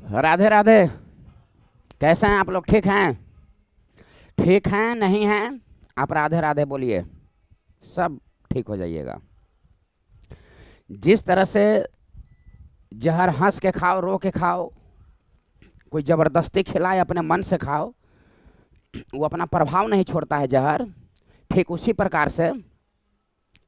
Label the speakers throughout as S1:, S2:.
S1: राधे राधे। कैसे हैं आप लोग? ठीक हैं? ठीक हैं नहीं हैं? आप राधे राधे बोलिए, सब ठीक हो जाइएगा। जिस तरह से जहर हंस के खाओ, रो के खाओ, कोई ज़बरदस्ती खिलाए, अपने मन से खाओ, वो अपना प्रभाव नहीं छोड़ता है जहर। ठीक उसी प्रकार से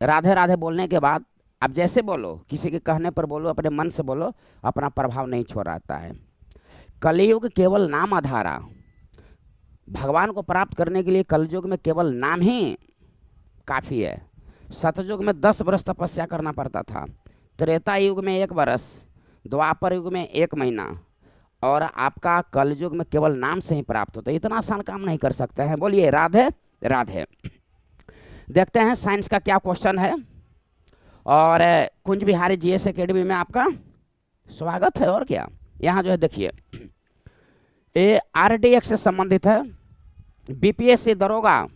S1: राधे राधे बोलने के बाद आप जैसे बोलो, किसी के कहने पर बोलो, अपने मन से बोलो, अपना प्रभाव नहीं छोड़ता है। कलयुग केवल नाम आधारा। भगवान को प्राप्त करने के लिए कलयुग में केवल नाम ही काफ़ी है। सतयुग में 10 वर्ष तपस्या करना पड़ता था, त्रेता युग में 1 वर्ष, द्वापर युग में 1 महीना, और आपका कलयुग में केवल नाम से ही प्राप्त होता है। इतना आसान काम नहीं कर सकते हैं। बोलिए राधे राधे। देखते हैं साइंस का क्या क्वेश्चन है। और कुंज बिहारी जीएस एकेडमी में आपका स्वागत है। और क्या, यहाँ जो है देखिए, ये आरडीएक्स से संबंधित है। बीपीएससी, दरोगा,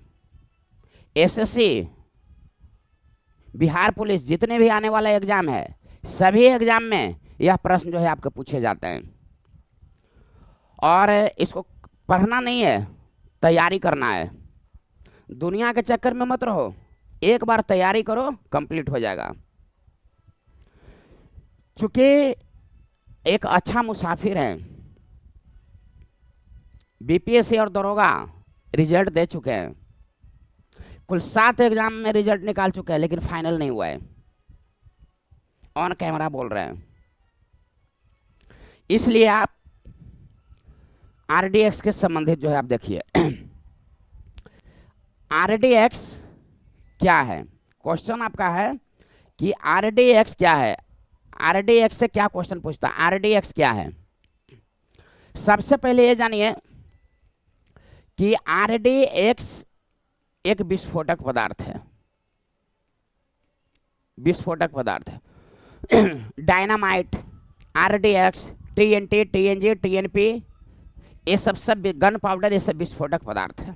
S1: एसएससी, बिहार पुलिस, जितने भी आने वाला एग्जाम है, सभी एग्जाम में यह प्रश्न जो है आपके पूछे जाते हैं। और इसको पढ़ना नहीं है, तैयारी करना है। दुनिया के चक्कर में मत रहो, एक बार तैयारी करो, कंप्लीट हो जाएगा। चूंकि एक अच्छा मुसाफिर है, बीपीएससी और दरोगा रिजल्ट दे चुके हैं, कुल 7 एग्जाम में रिजल्ट निकाल चुके हैं, लेकिन फाइनल नहीं हुआ है। ऑन कैमरा बोल रहे हैं। इसलिए आप आरडीएक्स के संबंधित जो है आप देखिए, आरडीएक्स क्या है। क्वेश्चन आपका है कि आरडीएक्स क्या है। आरडीएक्स से क्या क्वेश्चन पूछता है, आरडीएक्स क्या है। सबसे पहले ये जानिए कि आरडीएक्स एक विस्फोटक पदार्थ है। विस्फोटक पदार्थ है। Dynamite, RDX, TNT, TNG, TNP, ये सब गन पाउडर, ये सब विस्फोटक पदार्थ है।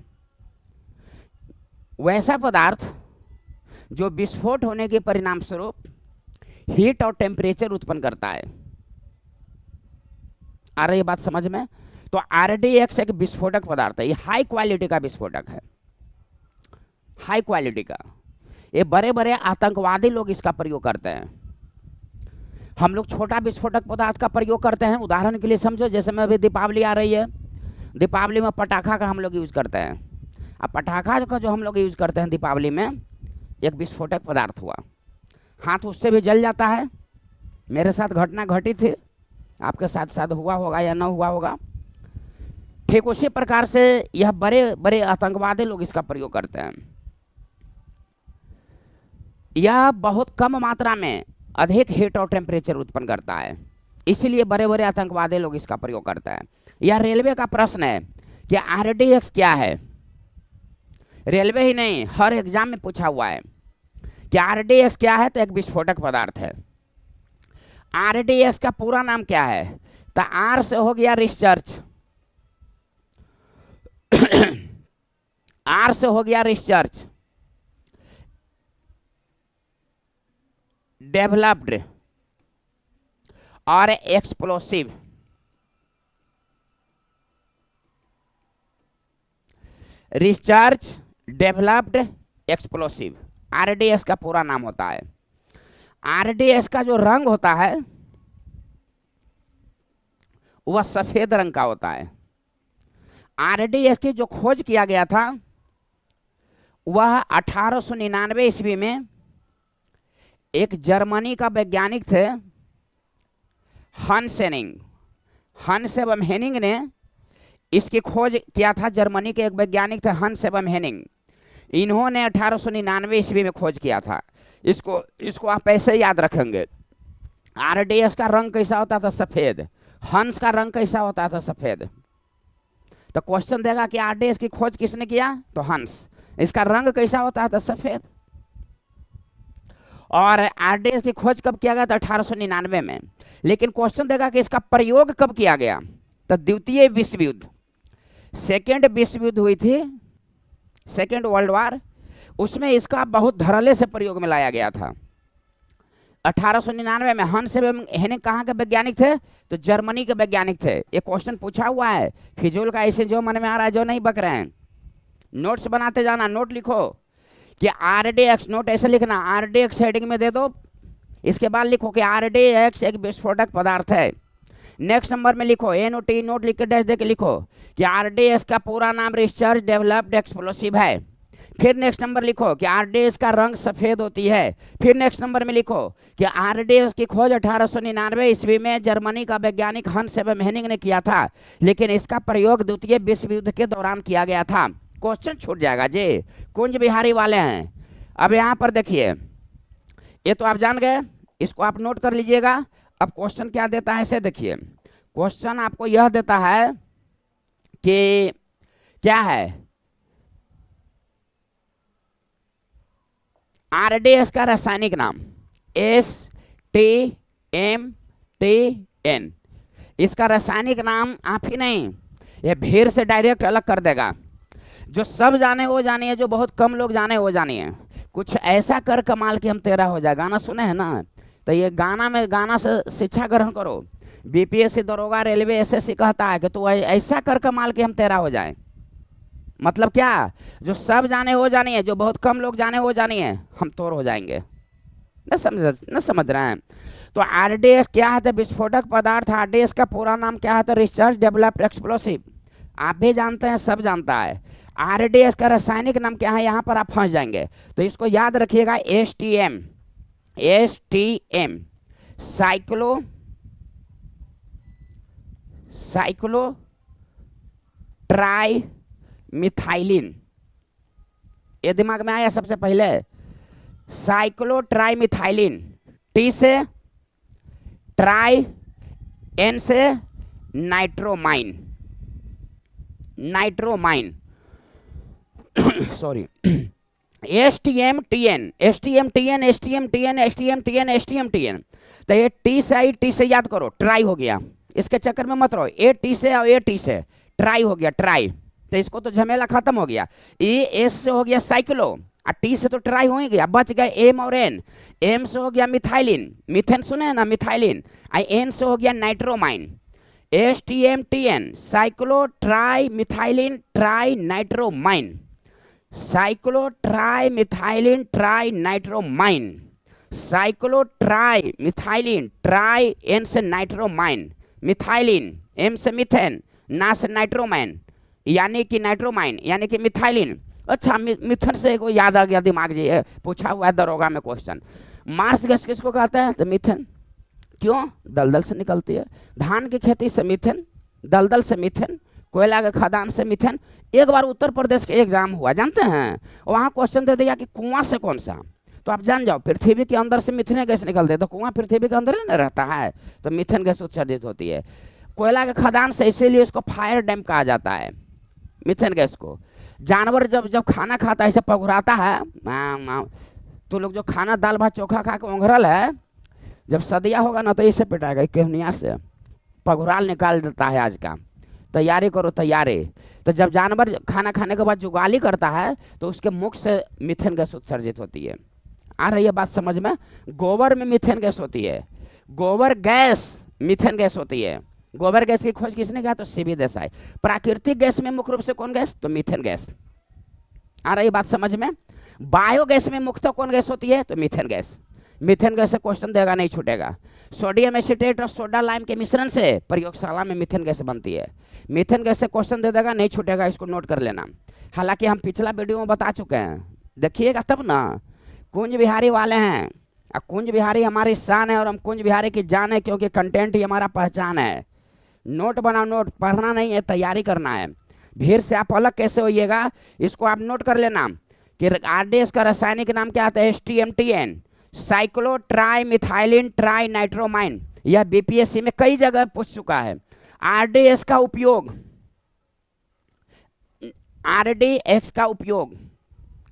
S1: वैसा पदार्थ जो विस्फोट होने के परिणाम स्वरूप हीट और टेम्परेचर उत्पन्न करता है। आ रही है बात समझ में? तो आरडीएक्स एक विस्फोटक पदार्थ है। ये हाई क्वालिटी का विस्फोटक है, हाई क्वालिटी का। ये बड़े बड़े आतंकवादी लोग इसका प्रयोग करते हैं। हम लोग छोटा विस्फोटक पदार्थ का प्रयोग करते हैं। उदाहरण के लिए समझो, जैसे में अभी दीपावली आ रही है, दीपावली में पटाखा का हम लोग यूज करते हैं। अब पटाखा का जो हम लोग यूज करते हैं दीपावली में, एक विस्फोटक पदार्थ हुआ, हाथ उससे भी जल जाता है। मेरे साथ घटना घटी थी, आपके साथ साथ हुआ होगा या ना हुआ होगा। ठीक उसी प्रकार से यह बड़े बड़े आतंकवादी लोग इसका प्रयोग करते हैं। यह बहुत कम मात्रा में अधिक हीट और टेम्परेचर उत्पन्न करता है, इसीलिए बड़े बड़े आतंकवादी लोग इसका प्रयोग करते हैं। यह रेलवे का प्रश्न है कि आरडीएक्स क्या है। रेलवे ही नहीं, हर एग्जाम में पूछा हुआ है कि आरडीएक्स क्या है, तो एक विस्फोटक पदार्थ है। आरडीएक्स का पूरा नाम क्या है? तो आर से हो गया रिसर्च, आर से हो गया रिसर्च, डेवलप्ड और explosive. Research, developed, explosive, RDX का पूरा नाम होता है। आरडीएक्स का जो रंग होता है वह सफेद रंग का होता है। आरडीएक्स की जो खोज किया गया था वह 1899 ईस्वी में एक जर्मनी का वैज्ञानिक थे, हंस हेनिंग। हंस एवं हेनिंग ने इसकी खोज किया था। जर्मनी के एक वैज्ञानिक थे हंस एवं हेनिंग। इन्होंने 1899 ईस्वी में खोज किया था। इसको आप ऐसे याद रखेंगे। आरडीएक्स का रंग कैसा होता था? सफेद। हंस का रंग कैसा होता था? सफेद। तो क्वेश्चन देगा कि आरडीएक्स की खोज किसने किया? तो हंस। इसका रंग कैसा होता था? सफेद। और आरडीएक्स की खोज कब किया गया था? 1899 में। लेकिन क्वेश्चन देगा कि इसका प्रयोग कब किया गया? तो द्वितीय विश्व युद्ध, सेकेंड विश्व युद्ध हुई थी, सेकेंड वर्ल्ड वार, उसमें इसका बहुत धड़ल्ले से प्रयोग में लाया गया था। 1899 में हंस एवं हेनिंग कहाँ के वैज्ञानिक थे? तो जर्मनी के वैज्ञानिक थे। एक क्वेश्चन पूछा हुआ है फिजूल का, ऐसे जो मन में आ रहा है जो नहीं बक रहे हैं, नोट्स बनाते जाना। नोट लिखो कि RDX, नोट ऐसे लिखना, RDX हेडिंग में दे दो, इसके बाद लिखो कि RDX एक विस्फोटक पदार्थ है। नेक्स्ट नंबर में लिखो NOT, नोट लिख के डैश दे के लिखो कि RDX का पूरा नाम रिसर्च डेवलप्ड एक्सप्लोसिव है। फिर नेक्स्ट नंबर लिखो कि RDX का रंग सफ़ेद होती है। फिर नेक्स्ट नंबर में लिखो कि RDX की खोज 1899 ईस्वी में जर्मनी का वैज्ञानिक हंस एवं हेनिंग ने किया था, लेकिन इसका प्रयोग द्वितीय विश्व युद्ध के दौरान किया गया था। क्वेश्चन छूट जाएगा जी, कुंज बिहारी वाले हैं। अब यहाँ पर देखिए, ये तो आप जान गए, इसको आप नोट कर लीजिएगा। अब क्वेश्चन क्या देता है इसे देखिए, क्वेश्चन आपको यह देता है कि क्या है, RDX का रासायनिक नाम STMTN। इसका रासायनिक नाम आप ही नहीं, ये भीड़ से डायरेक्ट अलग कर देगा। जो सब जाने वो जानिए, जो बहुत कम लोग जाने वो जानिए। कुछ ऐसा कर कमाल कि हम तेरा हो जाए, गाना सुने हैं ना, तो ये गाना से शिक्षा ग्रहण करो। BPSC, दरोगा, रेलवे, SSC कहता है कि तू ऐसा कर कमाल कि हम तेरा हो जाए। मतलब क्या, जो सब जाने वो जानिए, जो बहुत कम लोग जाने वो जानिए, हम तोड़ हो जाएंगे। न समझ रहे हैं? तो RDX क्या है? तो विस्फोटक पदार्थ। RDX का पूरा नाम क्या है? तो रिसर्च डेवलप्ड एक्सप्लोसिव। आप भी जानते हैं, सब जानता है। RDX का रासायनिक नाम क्या है? यहाँ पर आप फंस जाएंगे, तो इसको याद रखिएगा, STM साइक्लो ट्राई मिथाइलिन। ये दिमाग में आया सबसे पहले, साइक्लो ट्राई मिथाइलिन। T से ट्राई, N से नाइट्रोमाइन सॉरी, STMTN। तो ये T से याद करो, ट्राई हो गया। इसके चक्कर में मत रहो, A T से और A T से ट्राई हो गया, ट्राई। तो इसको तो झमेला खत्म हो गया। S से हो गया साइक्लो, और T से तो ट्राई हो ही गया, बच गए M और N। M से हो गया मिथाइलिन, मिथेन सुने हैं ना, मिथाइलिन। N से हो गया nitramine. STMTN, cyclotrimethylene trinitramine. Cyclotrimethylene trinitramine. Cyclotrimethylene tri, N से नाइट्रोमाइन, मिथाइलिन, M से मिथेन, ना से नाइट्रोमाइन, यानी कि नाइट्रोमाइन यानी कि मिथाइलिन। अच्छा, मिथेन से को याद आ गया दिमाग जी, पूछा हुआ है दरोगा में क्वेश्चन। मार्स गैस किसको कहते हैं? तो मिथेन। क्यों? दलदल से निकलती है। धान की खेती से मिथेन, दलदल से मिथेन, कोयला के खदान से मिथेन। एक बार उत्तर प्रदेश के एग्जाम हुआ, जानते हैं, वहाँ क्वेश्चन दे दिया कि कुआं से कौन सा, तो आप जान जाओ पृथ्वी के अंदर से मिथेन गैस निकलती है, तो कुआं पृथ्वी के अंदर ही न रहता है, तो मिथेन गैस उत्सर्जित होती है। कोयला के खदान से, इसीलिए उसको फायर डैम कहा जाता है मिथेन गैस को। जानवर जब खाना खाता है, ऐसे पगुराता है, तो लोग जो खाना दाल भात चोखा खा के ओंघरल है, जब सदिया होगा ना तो इसे पिटाएगा, केहनिया से पगुराल निकाल देता है। आज का तैयारी करो, तैयारी। तो जब जानवर खाना खाने के बाद जुगाली करता है, तो उसके मुख से मिथेन गैस उत्सर्जित होती है। आ रही है बात समझ में? गोबर में मिथेन गैस होती है, गोबर गैस मिथेन गैस होती है। गोबर गैस की खोज किसने किया? तो CB देसाई। प्राकृतिक गैस में मुख्य रूप से कौन गैस? तो मिथेन गैस। आ रही बात समझ में? बायोगैस में मुख्यतः कौन गैस होती है? तो मिथेन गैस। मिथेन गैस से क्वेश्चन देगा, नहीं छूटेगा। सोडियम एसीटेट और सोडा लाइम के मिश्रण से प्रयोगशाला में मिथेन गैस बनती है। मिथेन गैस से क्वेश्चन दे देगा, नहीं छूटेगा, इसको नोट कर लेना। हालांकि हम पिछला वीडियो में बता चुके हैं, देखिएगा तब ना। कुंज बिहारी वाले हैं, और कुंज बिहारी हमारी शान है, और हम कुंज बिहारी की जान है, क्योंकि कंटेंट ही हमारा पहचान है। नोट बनाओ, नोट पढ़ना नहीं है, तैयारी करना है। भीड़ से आप अलग कैसे होइएगा, इसको आप नोट कर लेना कि RDX का रासायनिक नाम क्या आता है? STMTN, cyclotrimethylene trinitramine. यह BPSC में कई जगह पूछ चुका है। RDX का उपयोग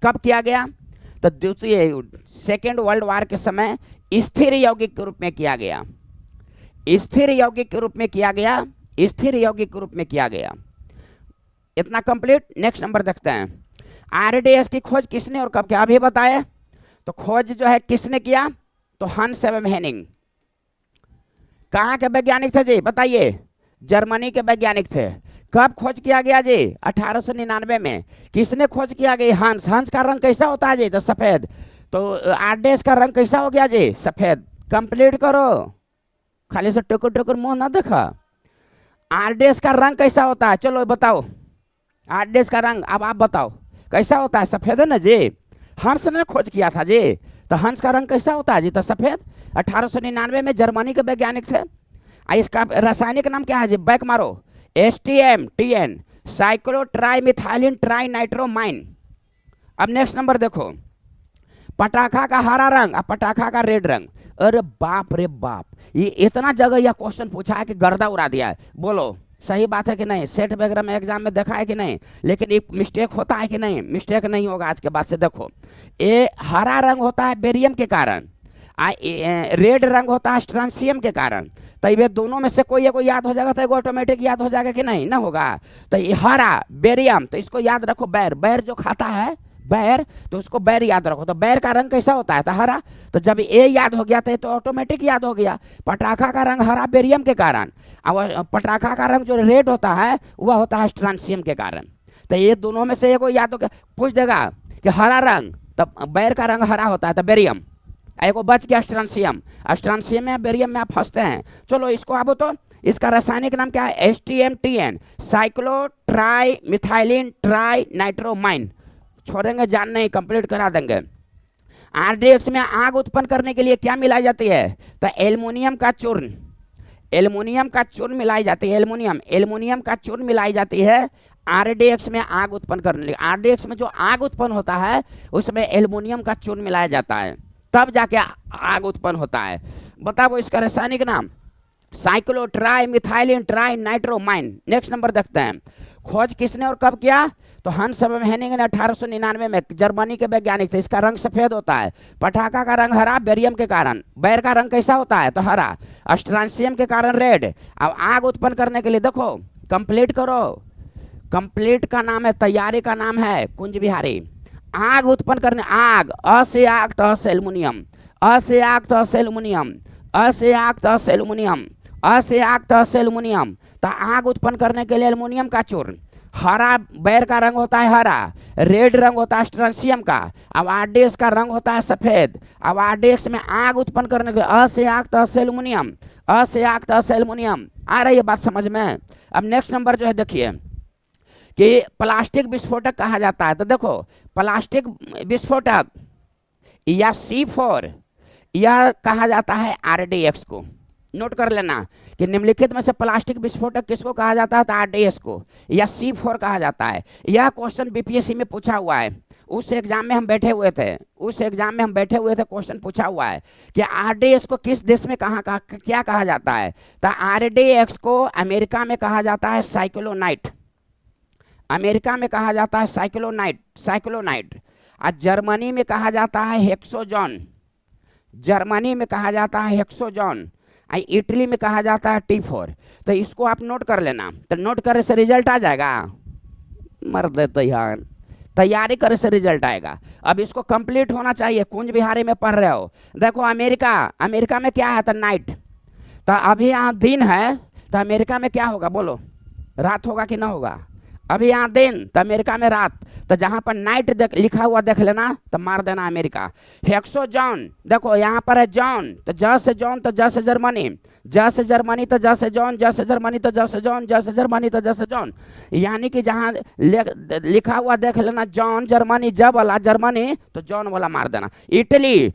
S1: कब किया गया? तो द्वितीय युद्ध, सेकेंड वर्ल्ड वार के समय स्थिर यौगिक के रूप में किया गया। स्थिर यौगिक के रूप में किया गया, स्थिर यौगिक के रूप में किया गया। इतना कंप्लीट। नेक्स्ट नंबर देखते हैं। RDX की खोज किसने और कब किया? अभी बताए। तो खोज जो है किसने किया? तो हंस एवं हेनिंग कहाँ के वैज्ञानिक थे जी बताइए? जर्मनी के वैज्ञानिक थे। कब खोज किया गया जी? 1899 में। किसने खोज किया गया? हंस। हंस का रंग कैसा होता है जी? तो सफेद। तो आरडीएक्स का रंग कैसा हो गया जी? सफेद। कंप्लीट करो, खाली से टुकुर टुकुर मुंह ना देखा। आरडीएक्स का रंग कैसा होता है? चलो बताओ आरडीएक्स का रंग, अब आप बताओ कैसा होता है? सफेद है ना जी। हंस ने खोज किया था जी। तो हंस का रंग कैसा होता है जी? तो सफेद। 1899 में जर्मनी के वैज्ञानिक थे। इसका रासायनिक नाम क्या है जी? बैक मारो। STM-TN साइक्लोट्राइमिथाइलिन ट्राइनाइट्रोमाइन। अब नेक्स्ट नंबर देखो, पटाखा का हरा रंग और पटाखा का रेड रंग। अरे बाप रे बाप, ये इतना जगह यह क्वेश्चन पूछा है कि गर्दा उड़ा दिया है। बोलो सही बात है कि नहीं? सेट वगैरह में एग्जाम में देखा है कि नहीं? लेकिन एक मिस्टेक होता है कि नहीं? मिस्टेक नहीं होगा आज के बाद से। देखो, ये हरा रंग होता है बेरियम के कारण, रेड रंग होता है स्ट्रांसियम के कारण। तो ये दोनों में से कोई याद हो जाएगा तो ऑटोमेटिक याद हो जाएगा कि नहीं? ना होगा। तो ये हरा बेरियम, तो इसको याद रखो। बैर, बैर जो खाता है बैर, तो उसको बैर याद रखो। तो बैर का रंग कैसा होता है? तो हरा। तो जब ये याद हो गया तो ऑटोमेटिक याद हो गया। पटाखा का रंग हरा बेरियम के कारण, और पटाखा का रंग जो रेड होता है वह होता है स्ट्रांसियम के कारण। तो ये दोनों में से एक याद हो गया। पूछ देगा कि हरा रंग, तब बैर का रंग हरा होता है तो बेरियम, एक बच गया स्ट्रांसियम। स्ट्रांसियम में बेरियम में आप फंसते हैं। चलो इसको अब तो इसका रासायनिक नाम क्या है? STM-TN साइक्लोट्राइमिथाइलिन ट्राइनाइट्रोमाइन। छोड़ेंगे जान नहीं, कंप्लीट करा देंगे। आरडीएक्स में आग उत्पन्न करने के लिए क्या मिलाई जाती है? तो एल्युमिनियम का चूर्ण, एल्युमिनियम का चूर्ण मिलाई जाती है। एल्युमिनियम का चूर्ण मिलाई जाती है आरडीएक्स में आग उत्पन्न करने के लिए। आरडीएक्स में जो आग उत्पन्न होता है उसमें एल्युमिनियम का चूर्ण मिलाया जाता है, तब जाके आग उत्पन्न होता है। बताओ इसका रासायनिक नाम? साइक्लोट्राइमिथाइलिन ट्राइनाइट्रोमाइन। नेक्स्ट नंबर देखते हैं, खोज किसने और कब किया? तो हंस एवं हेनिंग ने 1899 में, जर्मनी के वैज्ञानिक थे। इसका रंग सफेद होता है। पटाखा का रंग हरा बेरियम के कारण। बैर का रंग कैसा होता है? तो हरा। स्ट्रांसियम के कारण रेड। अब आग उत्पन्न करने के लिए देखो, कंप्लीट करो। कंप्लीट का नाम है, तैयारी का नाम है कुंज बिहारी। आग उत्पन्न करने, आग, अ से आग तो से एल्युमिनियम, अ से आग तो से एल्युमिनियम, अ से आग तो से एल्युमिनियम, अ से आग तो से एल्युमिनियम। तो आग उत्पन्न करने के लिए एल्युमिनियम का चूर्ण। हरा बैर का रंग होता है हरा, रेड रंग होता है स्ट्रांसियम का। अब आरडीएक्स का रंग होता है सफेद। अब आरडीएक्स में आग उत्पन्न करने के लिए अ से आग तो से एल्युमिनियम, अ से आग तो से एल्युमिनियम। आ रही है बात समझ में? अब नेक्स्ट नंबर जो है देखिए कि प्लास्टिक विस्फोटक कहा जाता है। तो देखो, प्लास्टिक विस्फोटक या C4 यह कहा जाता है आरडीएक्स को। नोट कर लेना कि निम्नलिखित में से प्लास्टिक विस्फोटक किसको कहा जाता है? तो आरडीएक्स को, या C4 कहा जाता है। यह क्वेश्चन बीपीएससी में पूछा हुआ है। उस एग्जाम में हम बैठे हुए थे, क्वेश्चन पूछा हुआ है कि आरडीएक्स को किस देश में क्या कहा जाता है? तो आरडीएक्स को अमेरिका में कहा जाता है साइक्लोनाइट। अमेरिका में कहा जाता है साइक्लोनाइट। और जर्मनी में कहा जाता है हेक्सोजोन। जर्मनी में कहा जाता है हेक्सोजोन। इटली में कहा जाता है T4। तो इसको आप नोट कर लेना। तो नोट करने से रिजल्ट आ जाएगा। मर देते यार, तैयारी करे से रिजल्ट आएगा। अब इसको कंप्लीट होना चाहिए। कुंज बिहारी में पढ़ रहे हो। देखो अमेरिका में क्या है? तो नाइट। तो अभी यहाँ दिन है, तो अमेरिका में क्या होगा? बोलो, रात होगा कि ना होगा? अभी यहाँ दिन, तो अमेरिका में रात। तो जहाँ पर नाइट लिखा हुआ देख लेना, तो मार देना अमेरिका। हेक्सोजोन, देखो यहाँ पर है जॉन, तो ज से जॉन तो ज से जर्मनी, ज से जर्मनी तो ज से जॉन, ज से जर्मनी तो ज से जॉन, ज से जर्मनी तो ज से जॉन। यानी कि जहाँ लिखा हुआ देख लेना जॉन जर्मनी, ज वाला जर्मनी तो जॉन वाला मार देना। इटली ट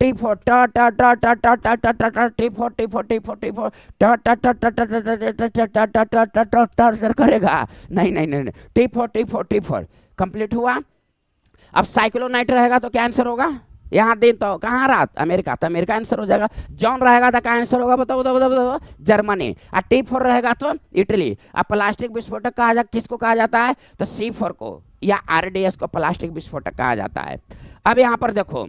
S1: T4 ट करेगा। नहीं, T4 कंप्लीट हुआ। अब साइक्लोनाइट रहेगा तो क्या आंसर होगा? यहाँ दिन तो कहाँ रात? अमेरिका, तो अमेरिका आंसर हो जाएगा। जॉन रहेगा तो क्या आंसर होगा? बताओ। जर्मनी। और T4 रहेगा तो इटली। अब प्लास्टिक विस्फोटक किसको कहा जाता है? तो C4 को, या आरडीएक्स को प्लास्टिक विस्फोटक कहा जाता है। अब यहाँ पर देखो,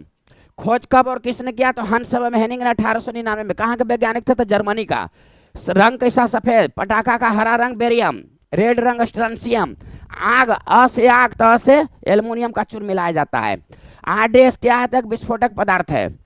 S1: खोज कब और किसने किया? तो हंस एवं हेनिंग ने 1899 में। कहाँ के वैज्ञानिक थे? तो जर्मनी का। रंग कैसा? सफेद। पटाखा का हरा रंग बेरियम, रेड रंग स्ट्रांसियम। आग, अ से आग तो से एल्युमिनियम का चूर्ण मिलाया जाता है। आरडीएक्स क्या है? तो एक विस्फोटक पदार्थ है।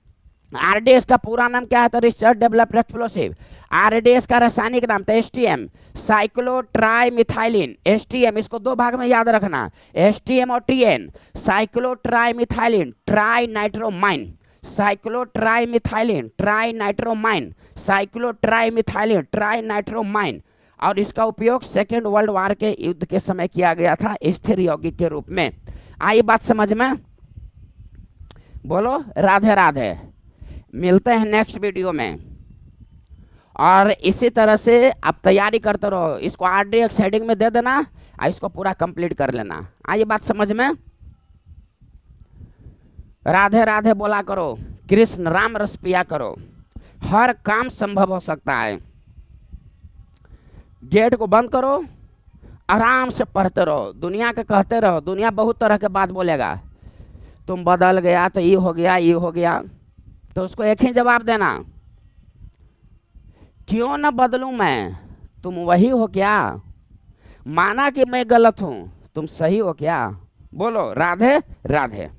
S1: आरडीएस का पूरा नाम क्या है? तो रिसर्च डेवलप्ड एक्सप्लोसिव। आरडीएस का रासायनिक नाम था एसटीएम, साइक्लोट्राइमिथाइलिन। एसटीएम, इसको दो भाग में याद रखना, एसटीएम और TN. Cyclotrimethylene trinitramine, cyclotrimethylene trinitramine, cyclotrimethylene trinitramine. और इसका उपयोग सेकेंड वर्ल्ड वॉर के युद्ध के समय किया गया था स्थिर यौगिक के रूप में। आई बात समझ में? बोलो राधे राधे। मिलते हैं नेक्स्ट वीडियो में। और इसी तरह से आप तैयारी करते रहो, इसको आरडीएक्स हेडिंग में दे देना और इसको पूरा कंप्लीट कर लेना। आइए बात समझ में? राधे राधे बोला करो, कृष्ण राम रस पिया करो, हर काम संभव हो सकता है। गेट को बंद करो, आराम से पढ़ते रहो, दुनिया के कहते रहो। दुनिया बहुत तरह के बात बोलेगा, तुम बदल गया तो ये हो गया, ये हो गया, तो उसको एक ही जवाब देना, क्यों न बदलूं मैं, तुम वही हो क्या? माना कि मैं गलत हूं, तुम सही हो क्या? बोलो राधे राधे।